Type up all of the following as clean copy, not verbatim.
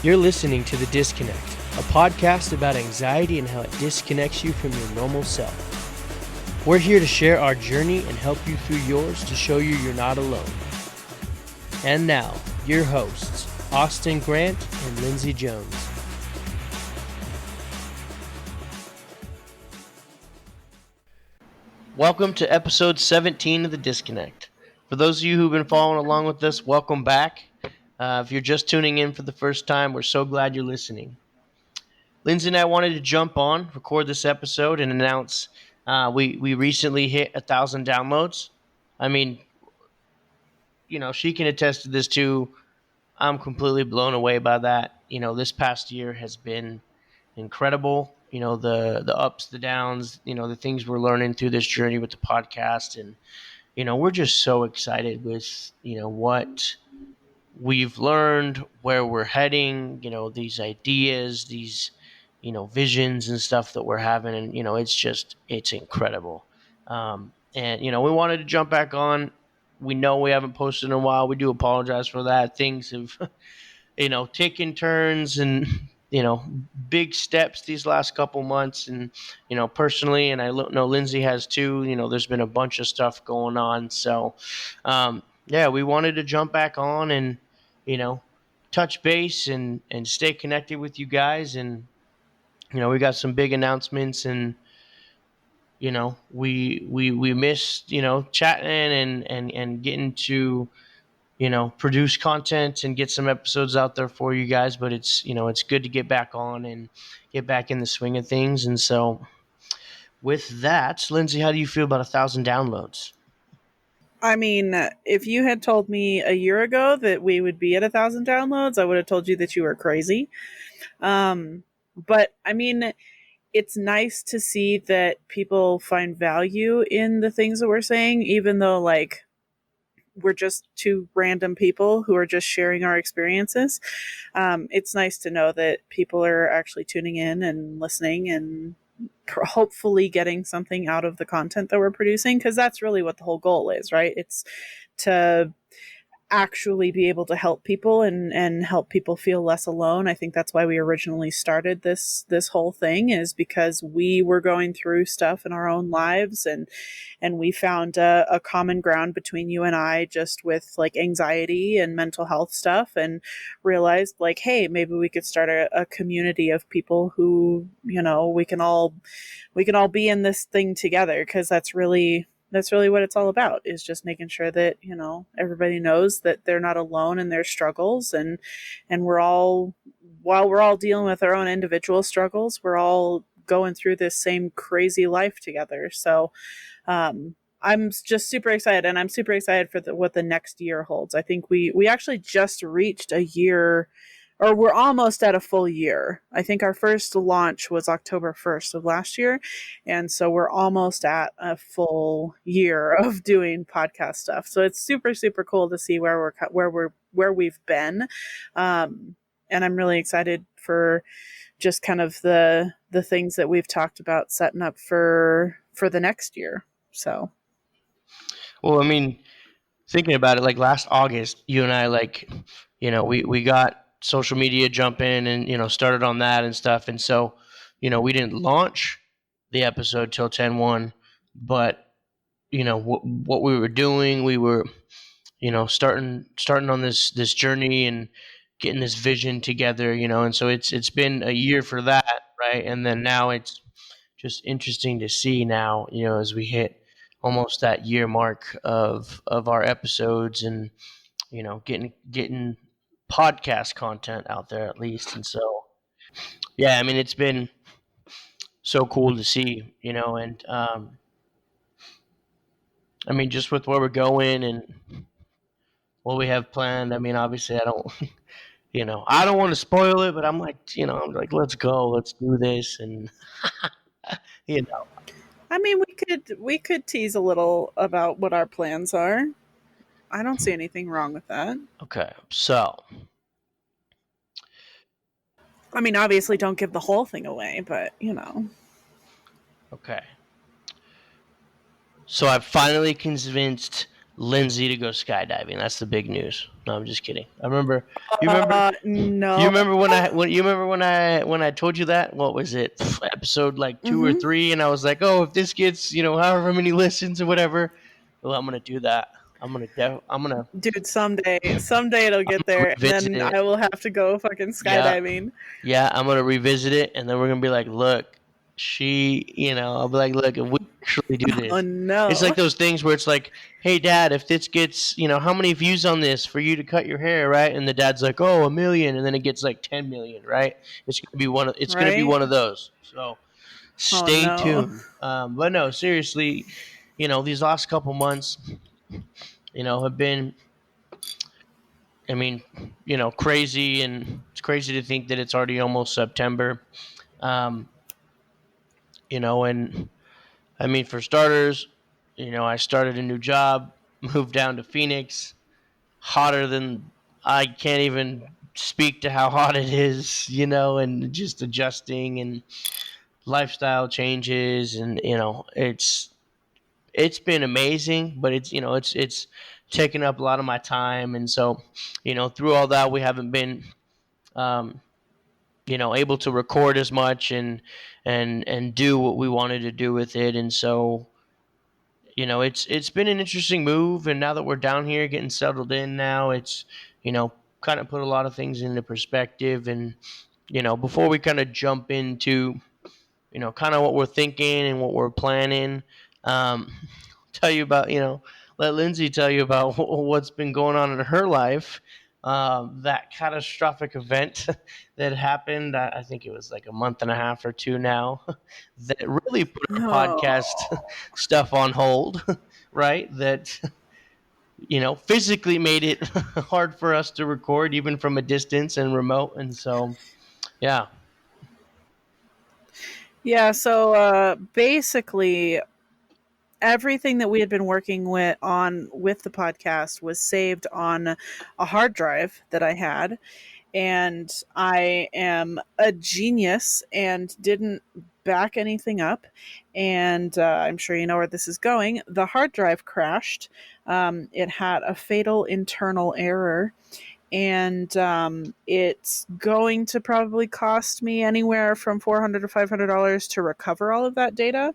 You're listening to The Disconnect, a podcast about anxiety and how it disconnects you from your normal self. We're here to share our journey and help you through yours to show you you're not alone. And now, your hosts, Austin Grant and Lindsey Jones. Welcome to episode 17 of The Disconnect. For those of you who've been following along with us, welcome back. If you're just tuning in for the first time, we're so glad you're listening. Lindsey and I wanted to jump on, record this episode, and announce we recently hit 1,000 downloads. I mean, she can attest to this too. I'm completely blown away by that. This past year has been incredible. The ups, the downs, the things we're learning through this journey with the podcast. And, we're just so excited with, what we've learned, where we're heading, these ideas, these, visions and stuff that we're having. And, it's incredible. And, we wanted to jump back on. We know we haven't posted in a while. We do apologize for that. Things have, taken turns and, big steps these last couple months. And, personally, and I know Lindsey has too, there's been a bunch of stuff going on. So, we wanted to jump back on and, touch base and stay connected with you guys. And, we got some big announcements and, we missed, chatting and getting to, produce content and get some episodes out there for you guys. But it's good to get back on and get back in the swing of things. And so with that, Lindsey, how do you feel about 1,000 downloads? I mean, if you had told me a year ago that we would be at 1,000 downloads, I would have told you that you were crazy. But I mean, it's nice to see that people find value in the things that we're saying, even though we're just two random people who are just sharing our experiences. It's nice to know that people are actually tuning in and listening and hopefully getting something out of the content that we're producing, because that's really what the whole goal is, right? It's to actually be able to help people and help people feel less alone. I think that's why we originally started this whole thing, is because we were going through stuff in our own lives, and we found a common ground between you and I, just with anxiety and mental health stuff, and realized hey, maybe we could start a community of people who, we can all be in this thing together, because that's really what it's all about, is just making sure that, everybody knows that they're not alone in their struggles. And while we're all dealing with our own individual struggles, we're all going through this same crazy life together. So, I'm just super excited, and I'm super excited for what the next year holds. I think we actually just reached a year, or we're almost at a full year. I think our first launch was October 1st of last year. And so we're almost at a full year of doing podcast stuff. So it's super, super cool to see where we've been. And I'm really excited for just kind of the things that we've talked about setting up for the next year. So. Well, I mean, thinking about it, last August, you and I, we got social media jump in and, started on that and stuff. And so, we didn't launch the episode till 10/1, but, what we were doing, we were, starting on this journey and getting this vision together, and so it's been a year for that. Right. And then now it's just interesting to see now, as we hit almost that year mark of our episodes and, getting podcast content out there at least. And so, yeah, I mean, it's been so cool to see, and I mean, just with where we're going and what we have planned. I mean, obviously, I don't, I don't want to spoil it, but I'm like, let's go, let's do this, and you know, I mean, we could tease a little about what our plans are. I don't see anything wrong with that. okay, so. I mean, obviously, don't give the whole thing away, but Okay. So I've finally convinced Lindsey to go skydiving. That's the big news. No, I'm just kidding. I remember. You remember? You No. remember when I told you that? What was it? Episode like 2 or 3, and I was like, oh, if this gets however many listens or whatever, well, I'm gonna do that. I'm gonna Dude, someday it'll get there, and revisit then it. I will have to go fucking Yeah, skydiving. yeah, I'm gonna revisit it, and then we're gonna be like, look, I'll be like, look, if we actually do Oh this, it's no. like those things where it's like, hey, Dad, if this gets, how many views on this for you to cut your hair, right? And the dad's like, oh, 1 million, and then it gets like 10 million, right? It's gonna be Right? one of those. So Oh stay no. tuned. But no, seriously, these last couple months, have been, I mean, crazy, and it's crazy to think that it's already almost September. Um, and I mean, for starters, I started a new job, moved down to Phoenix, hotter than I can't even speak to how hot it is, and just adjusting and lifestyle changes, and it's been amazing, but it's taken up a lot of my time, and so through all that we haven't been um, able to record as much and do what we wanted to do with it, and so it's been an interesting move, and now that we're down here getting settled in now, it's kind of put a lot of things into perspective, and before we kind of jump into kind of what we're thinking and what we're planning, um, tell you about let Lindsay tell you about what's been going on in her life. That catastrophic event that happened, I think it was like a month and a half or two now, that really put our podcast Oh. stuff on hold, right? That physically made it hard for us to record even from a distance and remote, and so yeah. Yeah, so basically everything that we had been working with the podcast was saved on a hard drive that I had, and I am a genius and didn't back anything up. And I'm sure you know where this is going. The hard drive crashed. It had a fatal internal error, and it's going to probably cost me anywhere from $400 to $500 to recover all of that data.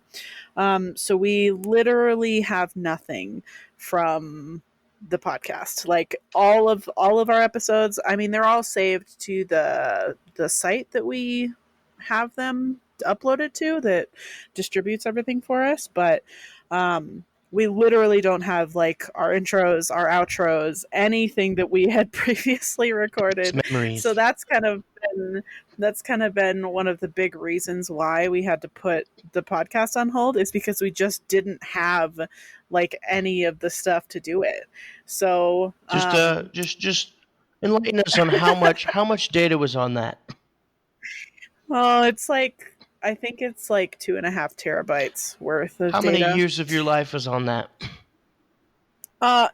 So we literally have nothing from the podcast. Like all of our episodes, I mean, they're all saved to the site that we have them uploaded to, that distributes everything for us, but we literally don't have like our intros, our outros, anything that we had previously It's recorded. So memories. that's kind of been one of the big reasons why we had to put the podcast on hold, is because we just didn't have like any of the stuff to do it. So Just enlighten us on how much data was on that. well, it's like, I think it's like 2.5 terabytes worth of How many data. years of your life was on that?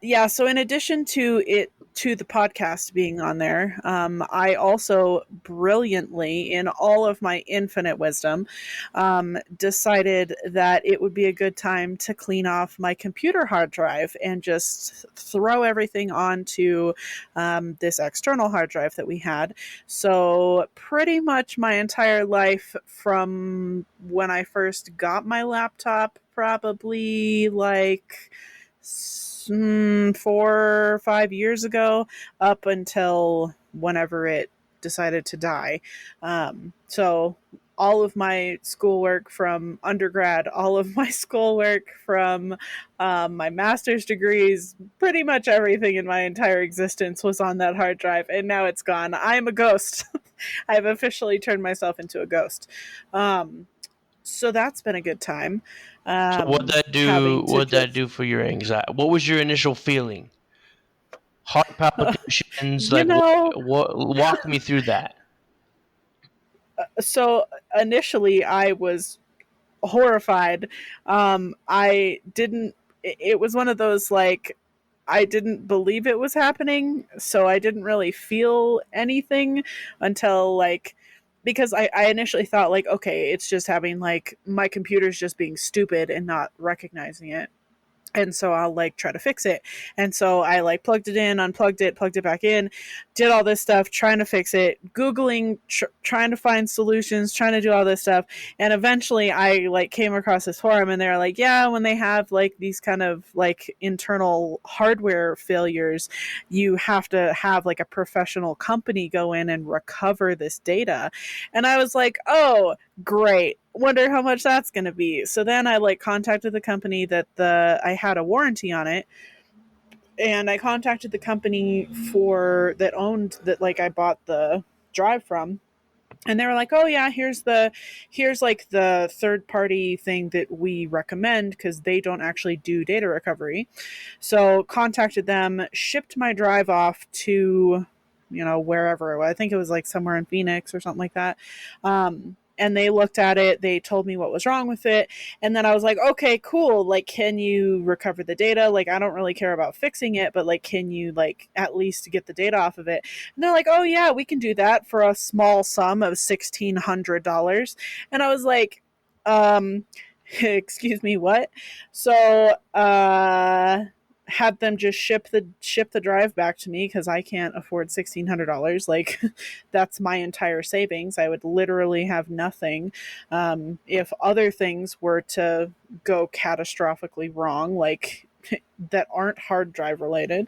Yeah. So in addition to the podcast being on there, I also brilliantly, in all of my infinite wisdom, decided that it would be a good time to clean off my computer hard drive and just throw everything onto this external hard drive that we had. So pretty much my entire life from when I first got my laptop, probably like 4 or 5 years ago, up until whenever it decided to die. So all of my schoolwork from undergrad, all of my schoolwork from my master's degrees, pretty much everything in my entire existence was on that hard drive, and now it's gone. I'm a ghost. I've officially turned myself into a ghost. So that's been a good time. So what that do? Having to What that just, do for your anxiety? What was your initial feeling? Heart palpitations? you Like what? know, What? Walk me through that. so initially I was horrified. I didn't, it was one of those like, I didn't believe it was happening, so I didn't really feel anything until like, because I initially thought like, okay, it's just having like my computer's just being stupid and not recognizing it. And so I'll like try to fix it. And so I like plugged it in, unplugged it, plugged it back in, did all this stuff trying to fix it, googling, trying to find solutions, trying to do all this stuff. And eventually I like came across this forum, and they're like, yeah, when they have like these kind of like internal hardware failures, you have to have like a professional company go in and recover this data. And I was like, oh, great, wonder how much that's going to be. So then I like contacted the company that I had a warranty on it, and I contacted the company for that owned that like I bought the drive from, and they were like, oh yeah, here's like the third party thing that we recommend because they don't actually do data recovery. So contacted them, shipped my drive off to, wherever. I think it was like somewhere in Phoenix or something like that. And they looked at it, they told me what was wrong with it, and then I was like, okay, cool, like, can you recover the data? Like, I don't really care about fixing it, but like, can you like at least get the data off of it? And they're like, oh yeah, we can do that for a small sum of $1,600. And I was like, excuse me, what? So had them just ship the drive back to me because I can't afford $1,600. Like, that's my entire savings. I would literally have nothing if other things were to go catastrophically wrong, like that aren't hard drive related.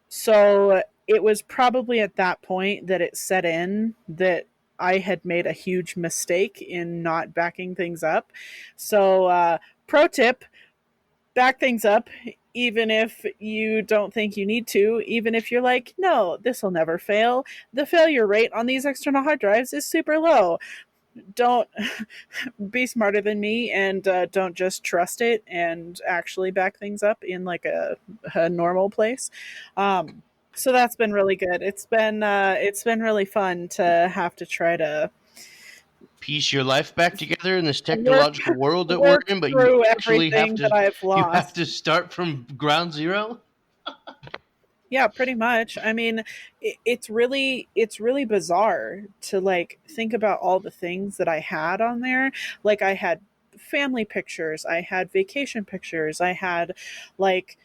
So it was probably at that point that it set in that I had made a huge mistake in not backing things up. So, pro tip, back things up, even if you don't think you need to, even if you're like, no, this will never fail. The failure rate on these external hard drives is super low. Don't be smarter than me, and don't just trust it and actually back things up in like a normal place. So that's been really good. It's been really fun to have to try to Piece your life back together in this work technological world that we're work in, but you through actually have everything that to I've you have lost. to start from ground zero. Yeah, pretty much. I mean, it's really bizarre to like think about all the things that I had on there. Like, I had family pictures, I had vacation pictures, I had like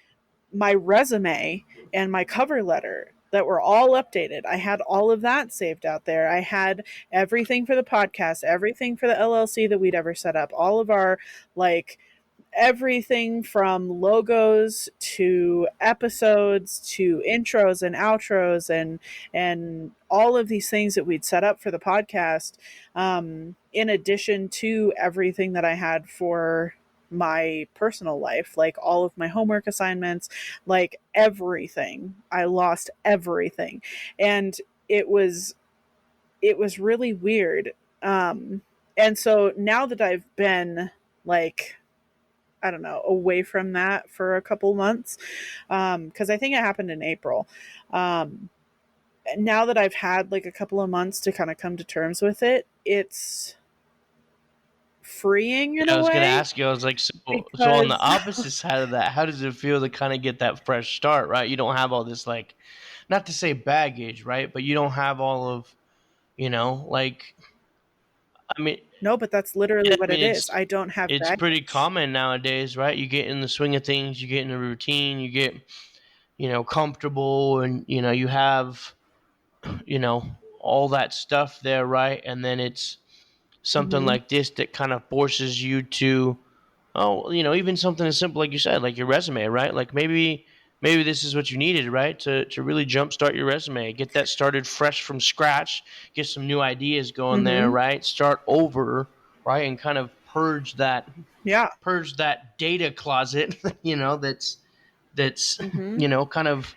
my resume and my cover letter that were all updated. I had all of that saved out there. I had everything for the podcast, everything for the LLC that we'd ever set up, all of our like everything from logos to episodes to intros and outros and all of these things that we'd set up for the podcast, in addition to everything that I had for my personal life, like all of my homework assignments, like everything. I lost everything, and it was really weird. And so now that I've been like, I don't know, away from that for a couple months, because I think it happened in April. Um, Now that I've had like a couple of months to kind of come to terms with it, it's freeing in I a was gonna way ask you. I was like, so on the because opposite side of that, how does it feel to kind of get that fresh start? Right, you don't have all this like, not to say baggage, right, but you don't have all of like, I mean, no, but that's literally yeah, what it is. I don't have it's pretty baggage. common nowadays, right? You get in the swing of things, you get in a routine, you get comfortable, and you have you know all that stuff there, right? And then it's something Hmm. like this that kind of forces you to, oh, even something as simple like you said, like your resume, right? Like maybe this is what you needed, right? To really jumpstart your resume, get that started fresh from scratch, get some new ideas going there, Hmm. right? Start over, right? And kind of Yeah. purge that data closet, that's Hmm. kind of,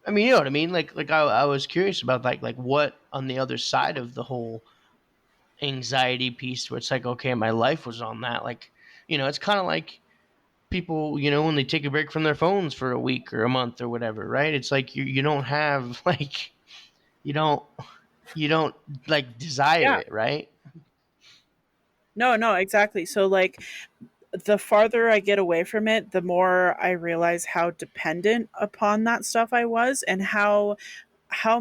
I mean, you know what I mean? Like I was curious about like what on the other side of the whole anxiety piece where it's like, okay, my life was on that. Like, it's kind of like people, when they take a break from their phones for a week or a month or whatever, right? It's like you don't have like you don't you don't like desire Yeah. it, right? No, no, exactly. So like the farther I get away from it, the more I realize how dependent upon that stuff I was, and how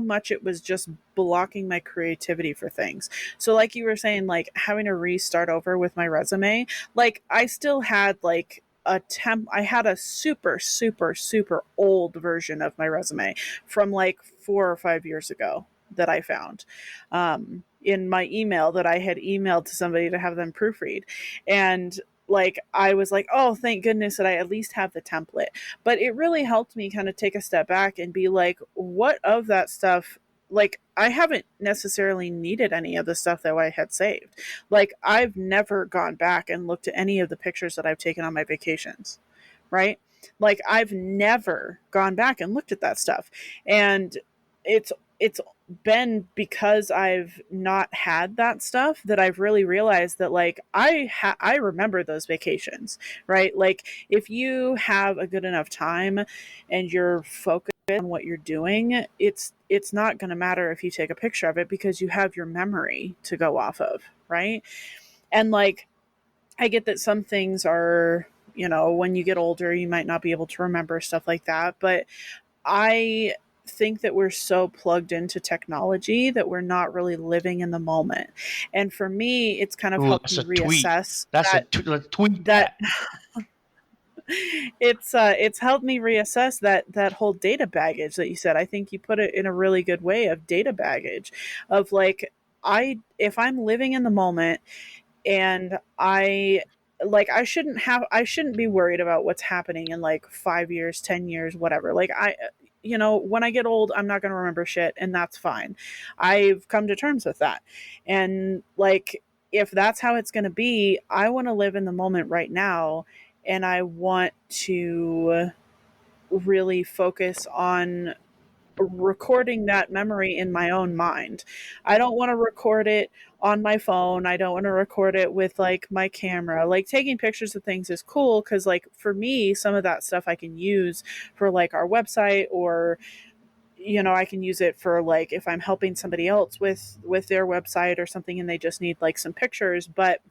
much it was just blocking my creativity for things. So like you were saying, like having to restart over with my resume, like I still had like I had a super super super old version of my resume from like 4 or 5 years ago that I found in my email that I had emailed to somebody to have them proofread. And like I was like, oh, thank goodness that I at least have the template. But it really helped me kind of take a step back and be like, what of that stuff, like I haven't necessarily needed any of the stuff that I had saved. Like I've never gone back and looked at any of the pictures that I've taken on my vacations, right? Like I've never gone back and looked at that stuff. And it's been because I've not had that stuff that I've really realized that like I remember those vacations, right? Like if you have a good enough time and you're focused on what you're doing, it's not going to matter if you take a picture of it because you have your memory to go off of, right? And like I get that some things are, when you get older, you might not be able to remember stuff like that, but I think that we're so plugged into technology that we're not really living in the moment. And for me, it's kind of Ooh, helped that's me a tweet. reassess That's a let's tweet that that. it's helped me reassess that whole data baggage that you said. I think you put it in a really good way of data baggage of like if I'm living in the moment and I shouldn't be worried about what's happening in like 5 years, 10 years, whatever. Like when I get old, I'm not going to remember shit and that's fine. I've come to terms with that. And like if that's how it's going to be, I want to live in the moment right now, and I want to really focus on recording that memory in my own mind. I don't want to record it on my phone. I don't want to record it with like my camera. Like taking pictures of things is cool cuz like for me some of that stuff I can use for like our website, or I can use it for like if I'm helping somebody else with their website or something and they just need like some pictures, but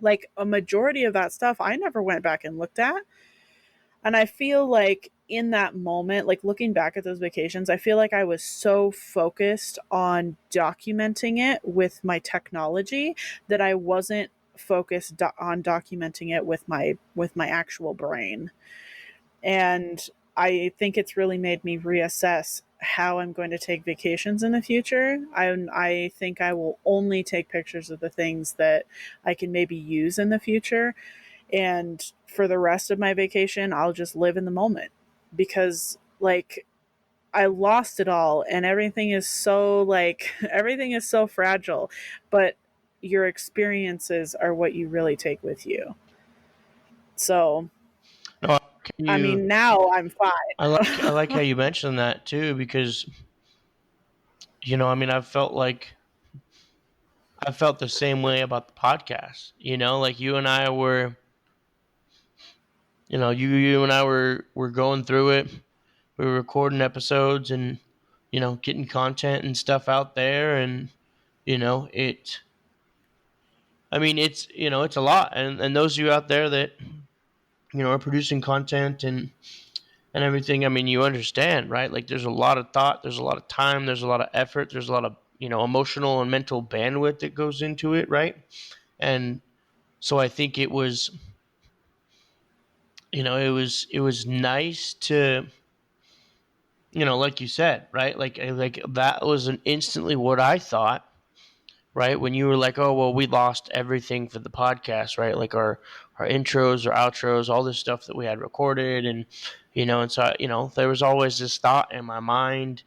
like a majority of that stuff I never went back and looked at. And I feel like in that moment, like looking back at those vacations, I feel like I was so focused on documenting it with my technology that I wasn't focused on documenting it with my actual brain. And I think it's really made me reassess how I'm going to take vacations in the future. I think I will only take pictures of the things that I can maybe use in the future, and for the rest of my vacation I'll just live in the moment because like I lost it all and everything is so like everything is so fragile, but your experiences are what you really take with you. So No, can I mean you? now I'm I like fine. how you mentioned that too, because I mean, I felt the same way about the podcast. Like you and I were, you and I were going through it. We were recording episodes and getting content and stuff out there, and it. I mean, it's a lot, and those of you out there that are producing content and everything. I mean, you understand, right? Like, there's a lot of thought, there's a lot of time, there's a lot of effort, there's a lot of emotional and mental bandwidth that goes into it, right? And so I think it was nice to like you said, right? Like that was an instantly what I thought, right? When you were like, oh well, we lost everything for the podcast, right? Like our intros or outros, all this stuff that we had recorded, and so there was always this thought in my mind.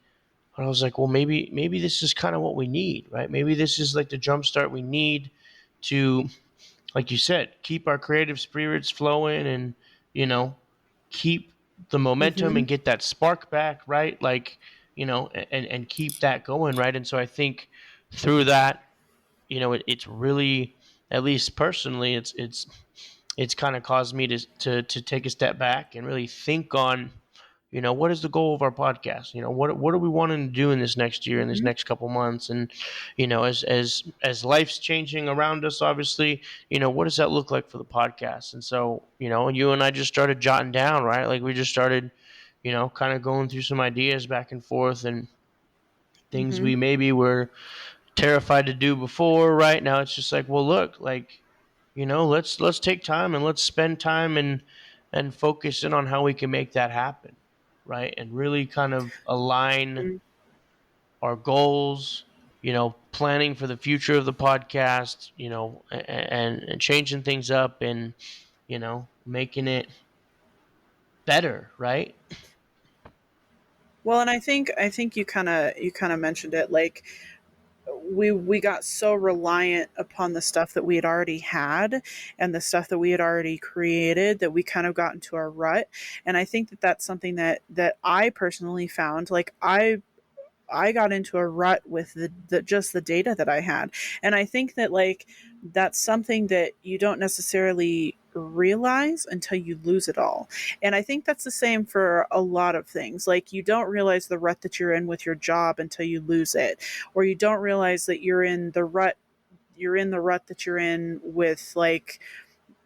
And I was like, well, maybe this is kind of what we need, right? Maybe this is like the jump start we need to, like you said, keep our creative spirits flowing and you know keep the momentum Mhm. and get that spark back, right? Like and keep that going, right? And so I think through that, it's really, at least personally, it's kind of caused me to take a step back and really think on what is the goal of our podcast. What are we wanting to do in this next year, in this Mhm. next couple months, and as life's changing around us, obviously, what does that look like for the podcast? And so you and I just started jotting down, right? Like we just started kind of going through some ideas back and forth, and things Mhm. we maybe were terrified to do before. Right now it's just like, well, look, like let's take time and let's spend time and focus in on how we can make that happen, right? And really kind of align Mm. our goals, planning for the future of the podcast, and changing things up and, making it better, right? Well, and I think you kind of mentioned it, like we got so reliant upon the stuff that we had already had and the stuff that we had already created that we kind of got into a rut. And I think that that's something that I personally found, like I got into a rut with the just the data that I had. And I think that, like, that's something that you don't necessarily realize until you lose it all. And I think that's the same for a lot of things. Like, you don't realize the rut that you're in with your job until you lose it, or you don't realize that you're in the rut that you're in with, like,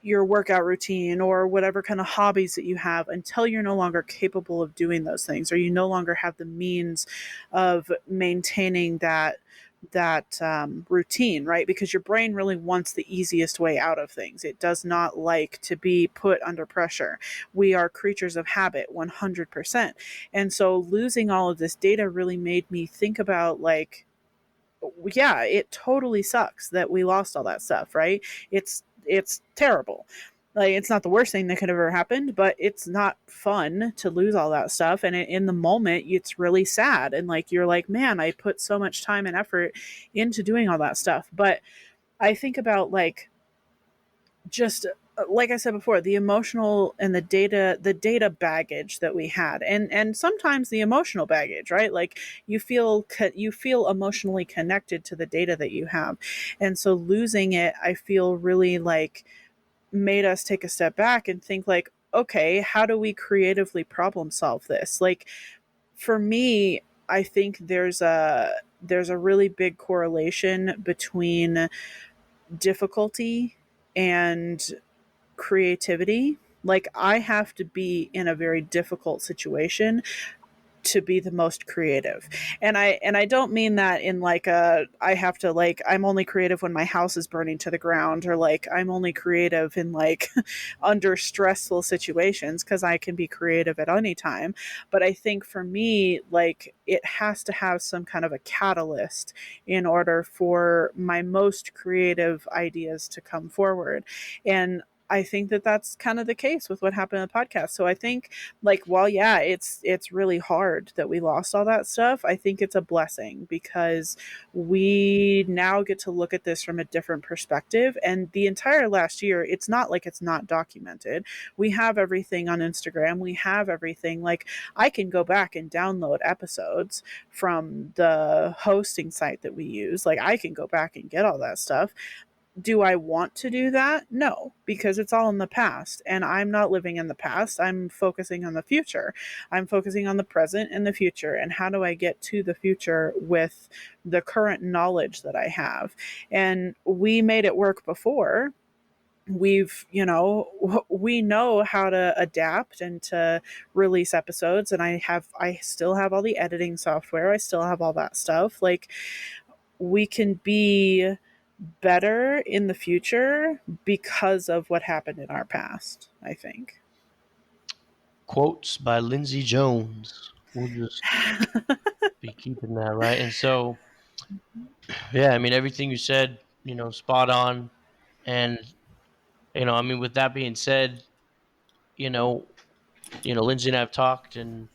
your workout routine or whatever kind of hobbies that you have, until you're no longer capable of doing those things, or you no longer have the means of maintaining that routine, right? Because your brain really wants the easiest way out of things. It does not like to be put under pressure. We are creatures of habit, 100%. And so losing all of this data really made me think about, like, yeah, it totally sucks that we lost all that stuff, right? It's terrible. Like, it's not the worst thing that could have ever happened, but it's not fun to lose all that stuff. And in the moment, it's really sad. And, like, you're like, man, I put so much time and effort into doing all that stuff. But I think about, like, just like I said before, the emotional and the data baggage that we had, and sometimes the emotional baggage, right? Like, you feel emotionally connected to the data that you have. And so losing it, I feel, really, like, made us take a step back and think, like, okay, how do we creatively problem solve this? Like, for me, I think there's a really big correlation between difficulty and creativity. Like, I have to be in a very difficult situation to be the most creative. And I don't mean that in, like, a I have to, like, I'm only creative when my house is burning to the ground, or, like, I'm only creative in, like, under stressful situations, because I can be creative at any time. But I think for me, like, it has to have some kind of a catalyst in order for my most creative ideas to come forward. And I think that that's kind of the case with what happened in the podcast. So I think, like, while, yeah, it's really hard that we lost all that stuff, I think it's a blessing, because we now get to look at this from a different perspective. And the entire last year, it's not like it's not documented. We have everything on Instagram. We have everything. Like, I can go back and download episodes from the hosting site that we use. Like, I can go back and get all that stuff. Do I want to do that? No, because it's all in the past, and I'm not living in the past. I'm focusing on the future. I'm focusing on the present and the future, and how do I get to the future with the current knowledge that I have? And we made it work before. We know how to adapt and to release episodes, and I still have all the editing software. I still have all that stuff. Like, we can be better in the future because of what happened in our past, I think. Quotes by Lindsey Jones. We'll just be keeping that, right? And so, yeah, I mean, everything you said, spot on. And, I mean, with that being said, you know, Lindsay and I have talked, and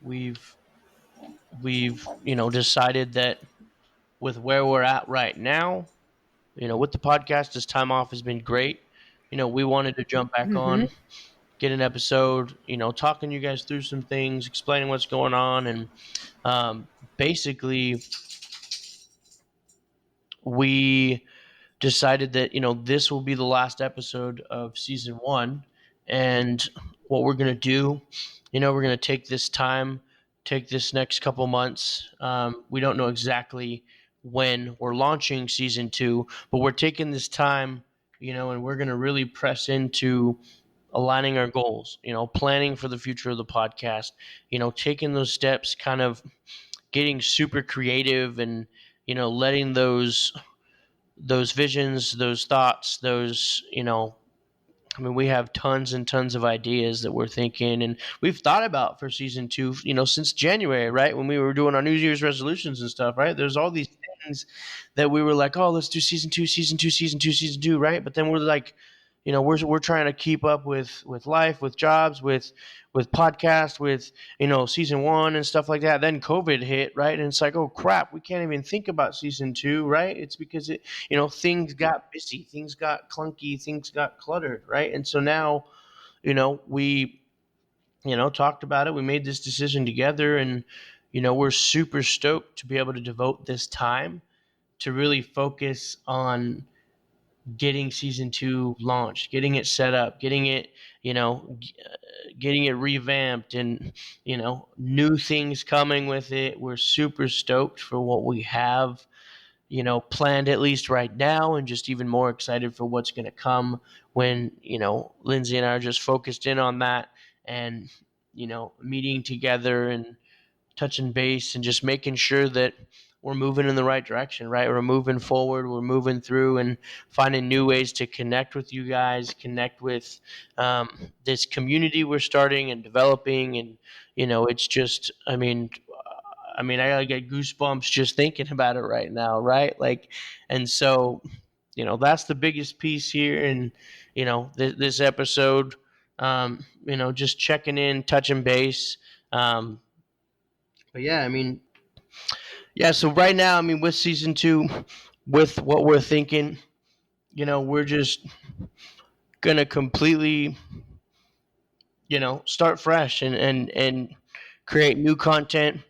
we've decided that with where we're at right now, with the podcast, this time off has been great. We wanted to jump back Mm-hmm. on, get an episode, talking you guys through some things, explaining what's going on, and basically we decided that this will be the last episode of season one. And what we're going to do, we're going to take this time, take this next couple months. We don't know exactly when we're launching season two, but we're taking this time, and we're going to really press into aligning our goals, planning for the future of the podcast, taking those steps, kind of getting super creative, and letting those visions, those thoughts, those, I mean, we have tons and tons of ideas that we're thinking and we've thought about for season two, since January, right? When we were doing our New Year's resolutions and stuff, right? There's all these things that we were like, oh, let's do season two, season two, season two, season two, right? But then we're like, we're trying to keep up with life, with jobs, with podcasts, with season one and stuff like that. Then COVID hit, right? And it's like, oh crap, we can't even think about season two, right? It's because things got busy, things got clunky, things got cluttered, right? And so now, we talked about it. We made this decision together, and we're super stoked to be able to devote this time to really focus on getting season two launched, getting it set up, getting it, getting it revamped, and new things coming with it. We're super stoked for what we have, planned at least right now, and just even more excited for what's going to come when Lindsey and I are just focused in on that, and meeting together and touching base and just making sure that we're moving in the right direction, right? We're moving forward, we're moving through and finding new ways to connect with you guys, connect with this community we're starting and developing. And, it's just, I get goosebumps just thinking about it right now, right? Like, and so, that's the biggest piece here. And, this episode, just checking in, touching base. But yeah, yeah, so right now, with season two, with what we're thinking, we're just gonna completely, start fresh and create new content,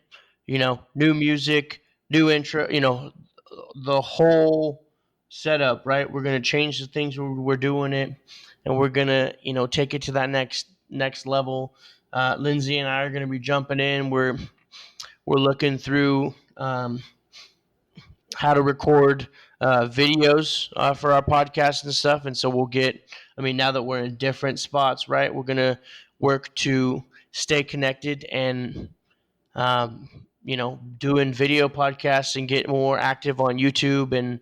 new music, new intro, the whole setup, right? We're gonna change the things we're doing it, and we're gonna, take it to that next level. Lindsey and I are gonna be jumping in. We're looking through. How to record videos for our podcast and stuff. And so we'll get, now that we're in different spots, right, we're going to work to stay connected and, doing video podcasts and get more active on YouTube. And,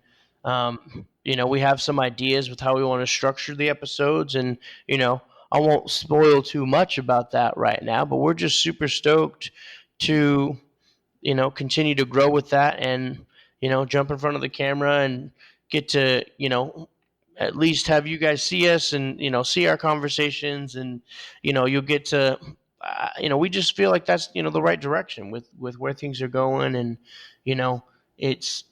we have some ideas with how we want to structure the episodes. And, I won't spoil too much about that right now, but we're just super stoked to continue to grow with that and, jump in front of the camera and get to, at least have you guys see us and, see our conversations and, you'll get to, we just feel like that's, the right direction with where things are going. And, you know, it's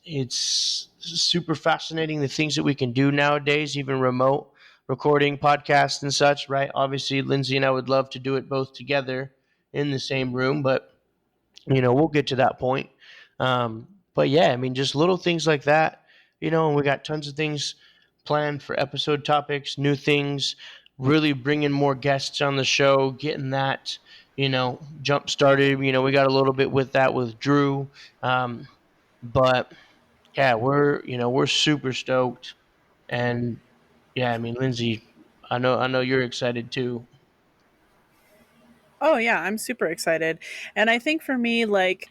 super fascinating the things that we can do nowadays, even remote recording podcasts and such, right? Obviously, Lindsey and I would love to do it both together in the same room, but we'll get to that point. But yeah, just little things like that, and we got tons of things planned for episode topics, new things, really bringing more guests on the show, getting that, jump started. We got a little bit with that with Drew. But yeah, we're super stoked. And yeah, Lindsey, I know you're excited too. Oh yeah, I'm super excited. And I think for me, like,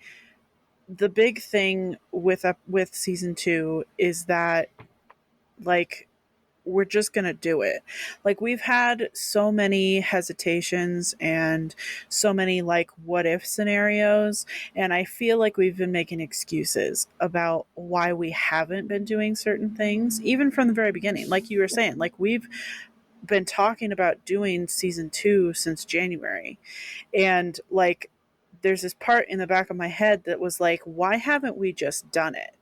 the big thing with season 2 is that, like, we're just going to do it. Like, we've had so many hesitations and so many, like, what if scenarios, and I feel like we've been making excuses about why we haven't been doing certain things even from the very beginning. Like you were saying, like, we've been talking about doing season 2 since January. And, like, there's this part in the back of my head that was like, why haven't we just done it?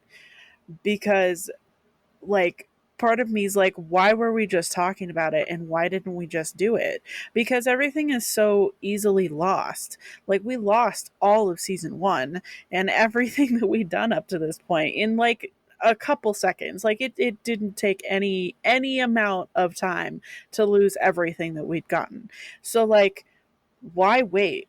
Because, like, part of me is like, why were we just talking about it and why didn't we just do it? Because everything is so easily lost. Like, we lost all of season 1 and everything that we'd done up to this point in, like, a couple seconds. Like, it didn't take any amount of time to lose everything that we'd gotten. So, like, why wait?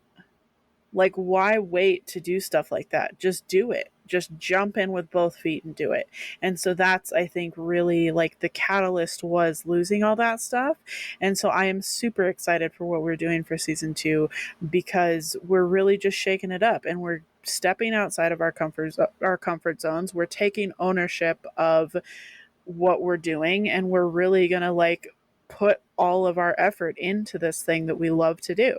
Like, why wait to do stuff like that? Just do it. Just jump in with both feet and do it. And so that's, I think, really, like, the catalyst was losing all that stuff. And so I am super excited for what we're doing for season 2, because we're really just shaking it up and we're stepping outside of our comfort zones. We're taking ownership of what we're doing, and we're really going to like put all of our effort into this thing that we love to do.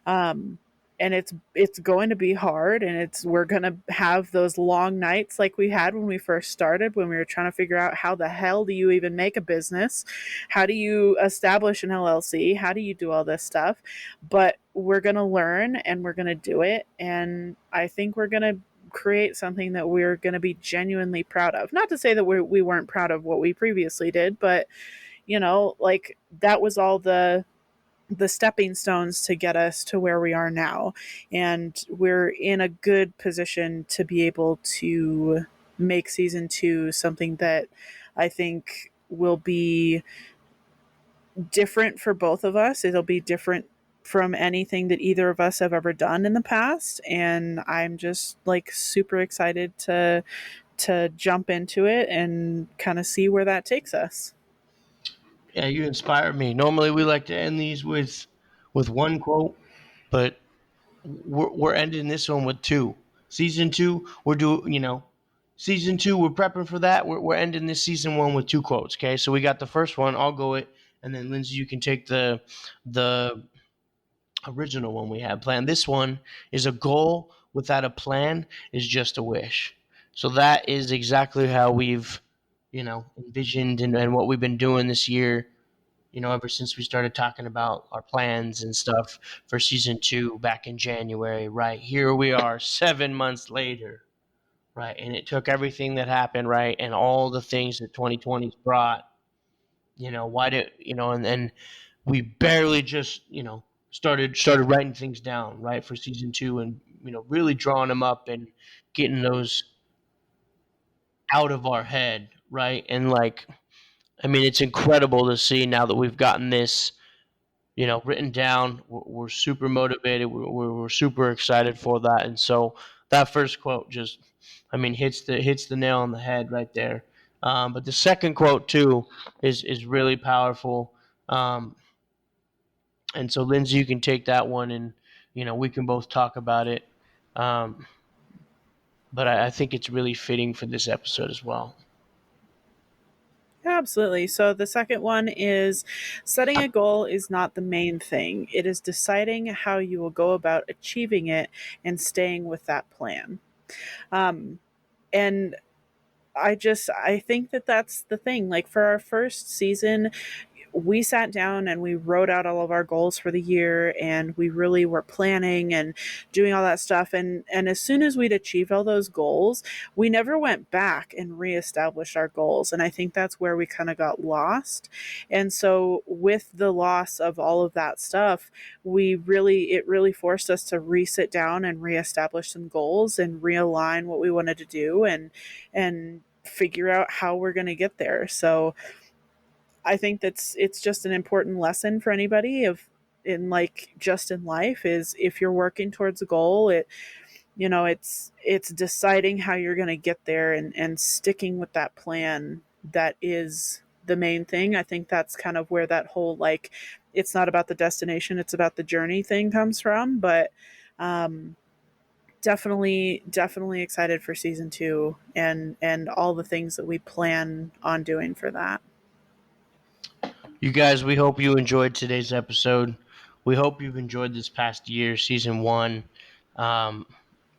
Um, and it's going to be hard, and it's we're going to have those long nights like we had when we first started, when we were trying to figure out how the hell do you even make a business, how do you establish an LLC, how do you do all this stuff. But we're going to learn, and we're going to do it, and I think we're going to create something that we're going to be genuinely proud of. Not to say that we weren't proud of what we previously did, but like that was all the stepping stones to get us to where we are now. And we're in a good position to be able to make season 2 something that I think will be different for both of us. It'll be different from anything that either of us have ever done in the past, and I'm just like super excited to jump into it and kind of see where that takes us. Yeah, you inspire me. Normally, we like to end these with one quote, but we're ending this one with two. Season two, we're doing, season two, we're prepping for that. We're ending this season one with two quotes. Okay, so we got the first one. I'll go it, and then Lindsay, you can take the original one we had planned. This one is: a goal without a plan is just a wish. So that is exactly how we've, envisioned and what we've been doing this year, ever since we started talking about our plans and stuff for season two back in January, right? Here we are 7 months later, right? And it took everything that happened, right? And all the things that 2020's brought, why did, and we barely just, started writing things down, right? For season two, and, really drawing them up and getting those out of our head, right? And like, I mean, it's incredible to see now that we've gotten this, written down. We're super motivated. We're super excited for that. And so that first quote just, I mean, hits the nail on the head right there. But the second quote too is really powerful. And so Lindsay, you can take that one, and we can both talk about it. Um, but I think it's really fitting for this episode as well. Absolutely. So the second one is: setting a goal is not the main thing. It is deciding how you will go about achieving it and staying with that plan. Um, and I think that that's the thing. Like for our first season, we sat down and we wrote out all of our goals for the year, and we really were planning and doing all that stuff, and as soon as we'd achieved all those goals, we never went back and reestablished our goals, and I think that's where we kind of got lost. And so with the loss of all of that stuff, it really forced us to sit down and reestablish some goals and realign what we wanted to do, and figure out how we're going to get there. So I think it's just an important lesson for anybody of in like just in life, is if you're working towards a goal, it's deciding how you're going to get there, and sticking with that plan. That is the main thing. I think that's kind of where that whole like it's not about the destination, it's about the journey thing comes from. But um definitely excited for season 2 and all the things that we plan on doing for that. You guys, we hope you enjoyed today's episode. We hope you've enjoyed this past year, season one. Um,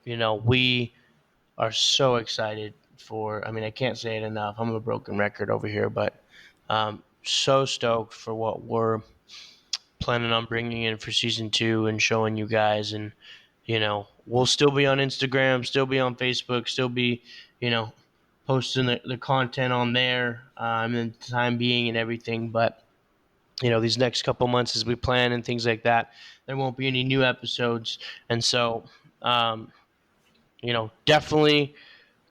we are so excited for, I mean, I can't say it enough. I'm a broken record over here, but so stoked for what we're planning on bringing in for season two and showing you guys. And, we'll still be on Instagram, still be on Facebook, still be, you know, posting the content on there in the time being and everything. But, these next couple months as we plan and things like that, there won't be any new episodes. And so, um, definitely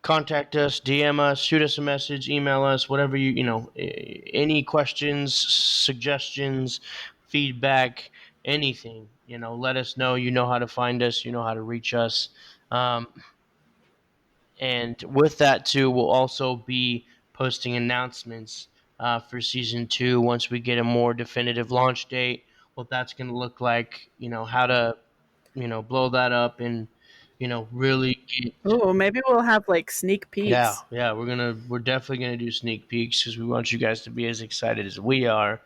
contact us, DM us, shoot us a message, email us, whatever any questions, suggestions, feedback, anything, let us know. You know how to find us, you know how to reach us. Um, and with that, too, we'll also be posting announcements for season two once we get a more definitive launch date, what that's going to look like, how to, blow that up and, really Oh, maybe we'll have like sneak Yeah, peeks. yeah, we're definitely gonna do sneak peeks because we want you guys to be as excited as we are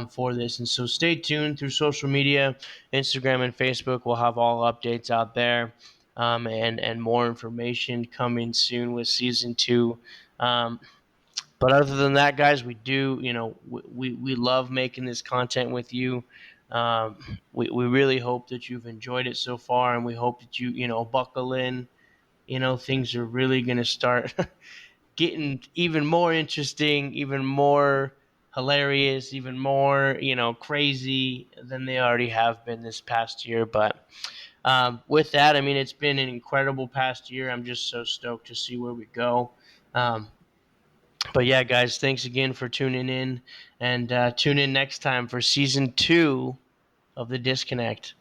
for this. And so stay tuned through social media, Instagram and Facebook. We'll have all updates out there, and more information coming soon with season two. Um, but other than that, guys, we do, we love making this content with you. We really hope that you've enjoyed it so far, and we hope that you buckle in. Things are really going to start getting even more interesting, even more hilarious, even more, crazy than they already have been this past year. But with that, I mean, it's been an incredible past year. I'm just so stoked to see where we go. Um, but yeah, guys, thanks again for tuning in, and tune in next time for season two of The Disconnect.